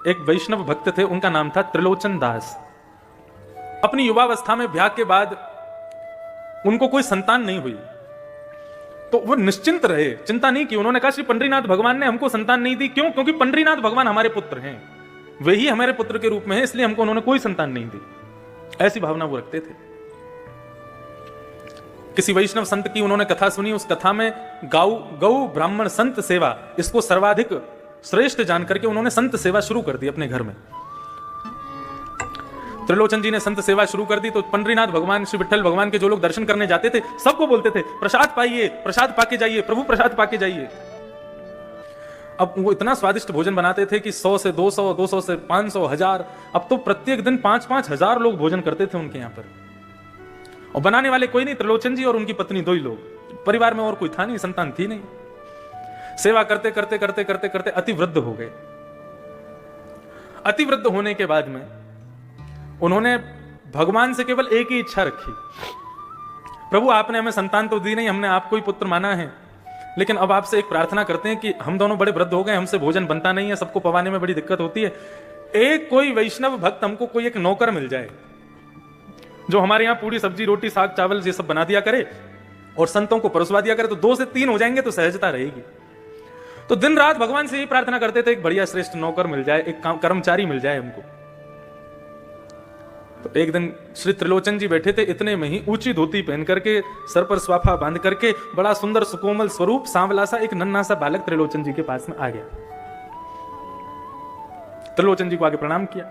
एक वैष्णव भक्त थे, उनका नाम था त्रिलोचन दास। अपनी युवावस्था में ब्याह के बाद उनको कोई संतान नहीं हुई, तो वो निश्चिंत रहे, चिंता नहीं की। उन्होंने कहा श्री पंडरीनाथ भगवान ने हमको संतान नहीं दी, क्यों? क्योंकि पंडरीनाथ भगवान हमारे पुत्र हैं, वे ही हमारे पुत्र के रूप में है, इसलिए हमको उन्होंने कोई संतान नहीं दी। ऐसी भावना वो रखते थे। किसी वैष्णव संत की उन्होंने कथा सुनी, उस कथा में गौ ब्राह्मण संत सेवा, इसको सर्वाधिक श्रेष्ठ जानकर के उन्होंने संत सेवा शुरू कर दी अपने घर में। त्रिलोचन जी ने संत सेवा शुरू कर दी, तो पंडरीनाथ भगवान, श्री विठ्ठल भगवान के जो लोग दर्शन करने जाते थे, सबको बोलते थे प्रसाद पाइए, प्रसाद पाके जाइए, प्रभु प्रसाद पाके जाइए। अब वो इतना स्वादिष्ट भोजन बनाते थे कि 100 से 200, 200 से 500, 1000, अब तो प्रत्येक दिन 5-5 हजार लोग भोजन करते थे उनके यहां पर। और बनाने वाले कोई नहीं, त्रिलोचन जी और उनकी पत्नी, दो ही लोग। परिवार में और कोई था नहीं, संतान थी नहीं। सेवा करते करते करते करते करते अतिवृद्ध हो गए। अतिवृद्ध होने के बाद में उन्होंने भगवान से केवल एक ही इच्छा रखी, प्रभु आपने हमें संतान तो दी नहीं, हमने आपको ही पुत्र माना है, लेकिन अब आपसे एक प्रार्थना करते हैं कि हम दोनों बड़े वृद्ध हो गए, हमसे भोजन बनता नहीं है, सबको पवाने में बड़ी दिक्कत होती है, एक कोई वैष्णव भक्त हमको कोई एक नौकर मिल जाए जो हमारे यहाँ पूरी सब्जी रोटी साग चावल ये सब बना दिया करे और संतों को परोसवा दिया करे, तो 2 से 3 हो जाएंगे तो सहजता रहेगी। तो दिन रात भगवान से यही प्रार्थना करते थे, एक बढ़िया श्रेष्ठ नौकर मिल जाए, एक कर्मचारी मिल जाए हमको। तो एक दिन श्री त्रिलोचन जी बैठे थे, इतने में ही ऊंची धोती पहन करके, सर पर स्वाफा बांध करके, बड़ा सुंदर सुकोमल स्वरूप, सांवला सा एक नन्हा सा बालक त्रिलोचन जी के पास में आ गया। त्रिलोचन जी को आगे प्रणाम किया,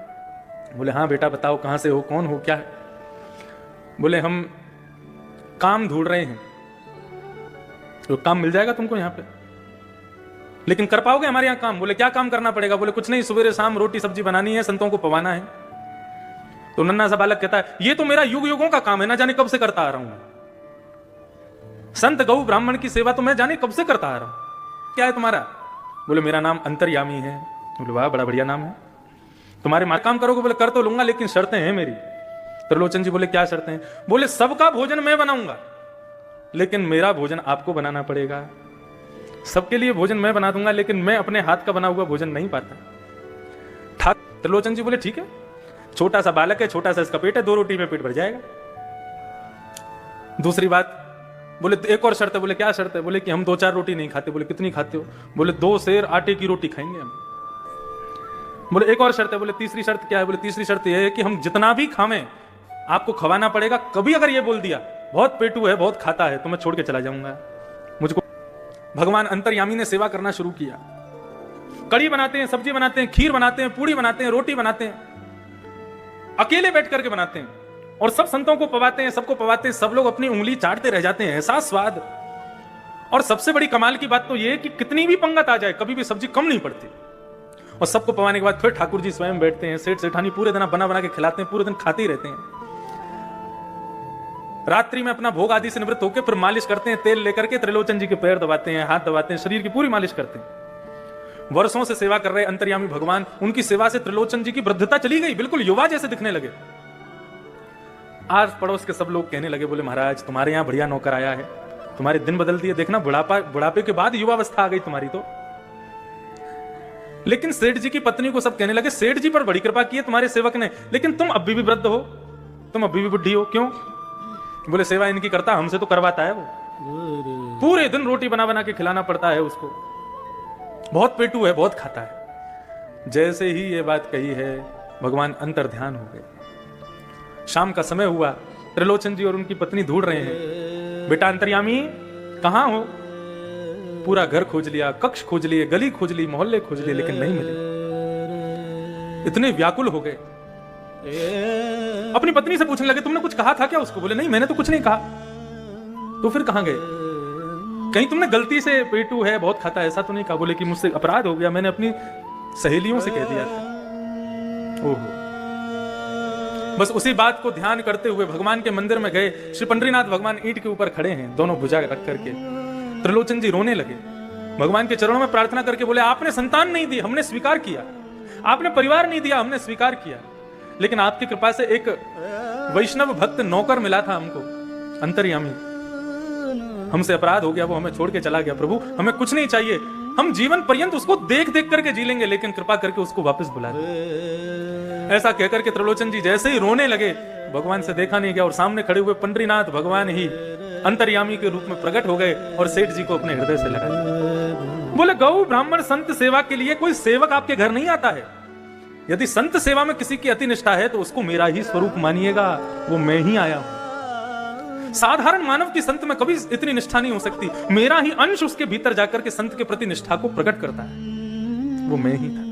बोले हाँ बेटा बताओ कहां से हो, कौन हो, क्या है? बोले हम काम ढूंढ रहे हैं। तो काम मिल जाएगा तुमको यहाँ पे, लेकिन कर पाओगे हमारे यहाँ काम? बोले क्या काम करना पड़ेगा? बोले कुछ नहीं, सवेरे शाम रोटी सब्जी बनानी है, संतों को पवाना है। तो नन्हा सा बालक कहता है ये तो मेरा युग युगों का काम है, ना जाने कब से करता आ रहा हूं। संत गौ ब्राह्मण की सेवा तो मैं जाने कब से करता आ रहा हूं। क्या है तुम्हारा? बोले मेरा नाम अंतर्यामी है। बोले वाह बड़ा बढ़िया नाम है। तुम्हारे मार काम करोगे? बोले कर तो लूंगा, लेकिन शर्तें हैं मेरी। त्रिलोचन जी बोले क्या शर्तें हैं? बोले सबका भोजन मैं बनाऊंगा, लेकिन मेरा भोजन आपको बनाना पड़ेगा। सबके लिए भोजन मैं बना दूंगा, लेकिन मैं अपने हाथ का बना हुआ भोजन नहीं पाता। ठाकुर त्रिलोचन जी बोले ठीक है, छोटा सा बालक है, छोटा सा इसका पेट है, 2 रोटी में पेट भर जाएगा। दूसरी बात, बोले एक और शर्त है। बोले क्या शर्त है? बोले कि हम 2-4 रोटी नहीं खाते। बोले कितनी खाते हो? बोले 2 सेर आटे की रोटी खाएंगे हम। बोले एक और शर्त है। बोले तीसरी शर्त क्या है? बोले तीसरी शर्त यह है कि हम जितना भी खावें आपको खवाना पड़ेगा। कभी अगर ये बोल दिया बहुत पेटू है, बहुत खाता है, तो मैं छोड़ के चला जाऊंगा। मुझको भगवान अंतर्यामी ने सेवा करना शुरू किया। कड़ी बनाते हैं, सब्जी बनाते हैं, खीर बनाते हैं, पूड़ी बनाते हैं, रोटी बनाते हैं, अकेले बैठ करके बनाते हैं, और सब संतों को पवाते हैं, सबको पवाते हैं। सब लोग अपनी उंगली चाटते रह जाते हैं, ऐसा स्वाद। और सबसे बड़ी कमाल की बात तो यह है कि कितनी भी पंगत आ जाए, कभी भी सब्जी कम नहीं पड़ती। और सबको पवाने के बाद फिर ठाकुर जी स्वयं बैठते हैं, सेठ सेठानी पूरे दिन बना बना के खिलाते हैं, पूरे दिन खाते ही रहते हैं। रात्रि में अपना भोग आदि से निवृत्त होकर फिर मालिश करते हैं, तेल लेकर के त्रिलोचन जी के पैर दबाते हैं, हाथ दबाते हैं, शरीर की पूरी मालिश करते हैं। वर्षों से सेवा कर रहे अंतर्यामी भगवान, उनकी सेवा से त्रिलोचन जी की वृद्धता चली गई, बिल्कुल युवा जैसे दिखने लगे। आस पड़ोस के सब लोग कहने लगे, बोले महाराज तुम्हारे यहाँ बढ़िया नौकर आया है, तुम्हारे दिन बदल दिए, देखना बुढ़ापे के बाद युवावस्था आ गई तुम्हारी तो। लेकिन सेठ जी की पत्नी को सब कहने लगे सेठ जी पर बड़ी कृपा की है तुम्हारे सेवक ने, लेकिन तुम अभी भी वृद्ध हो, तुम अभी भी बुढ़ी हो, क्यों? बोले सेवा इनकी करता, हमसे तो करवाता है वो, पूरे दिन रोटी बना बना के खिलाना पड़ता है उसको, बहुत पेटू है, बहुत खाता है। जैसे ही ये बात कही है भगवान अंतर्ध्यान हो गए। शाम का समय हुआ, त्रिलोचन जी और उनकी पत्नी ढूंढ रहे हैं, बेटा अंतर्यामी कहां हो? पूरा घर खोज लिया, कक्ष खोज लिए, गली खोज ली, मोहल्ले खोज लिए, लेकिन नहीं मिले। इतने व्याकुल हो गए, अपनी पत्नी से पूछने लगे तुमने कुछ कहा था क्या उसको? बोले नहीं मैंने तो कुछ नहीं कहा। तो फिर कहां गए? कहीं तुमने गलती से पेटू है बहुत खाता ऐसा तो नहीं कहा? बोले कि मुझसे अपराध हो गया, मैंने अपनी सहेलियों से कह दिया था। ओहो। बस उसी बात को ध्यान करते हुए भगवान के मंदिर में गए। श्री पंडरीनाथ भगवान ईंट के ऊपर खड़े हैं, दोनों भुजा रख करके। त्रिलोचन जी रोने लगे, भगवान के चरणों में प्रार्थना करके बोले आपने संतान नहीं दी, हमने स्वीकार किया, आपने परिवार नहीं दिया, हमने स्वीकार किया, लेकिन आपकी कृपा से एक वैष्णव भक्त नौकर मिला था हमको, अंतर्यामी, हमसे अपराध हो गया, वो हमें छोड़ के चला गया। प्रभु हमें कुछ नहीं चाहिए, हम जीवन पर्यंत उसको देख देख करके जी लेंगे, लेकिन कृपा करके उसको वापस बुला दे। ऐसा कहकर के त्रिलोचन जी जैसे ही रोने लगे, भगवान से देखा नहीं गया और सामने खड़े हुए पंडरीनाथ भगवान ही अंतर्यामी के रूप में प्रकट हो गए और सेठ जी को अपने हृदय से लगा दिया। बोले गौ ब्राह्मण संत सेवा के लिए कोई सेवक आपके घर नहीं आता है। यदि संत सेवा में किसी की अति निष्ठा है तो उसको मेरा ही स्वरूप मानिएगा, वो मैं ही आया हूं। साधारण मानव की संत में कभी इतनी निष्ठा नहीं हो सकती। मेरा ही अंश उसके भीतर जाकर के संत के प्रति निष्ठा को प्रकट करता है, वो मैं ही था।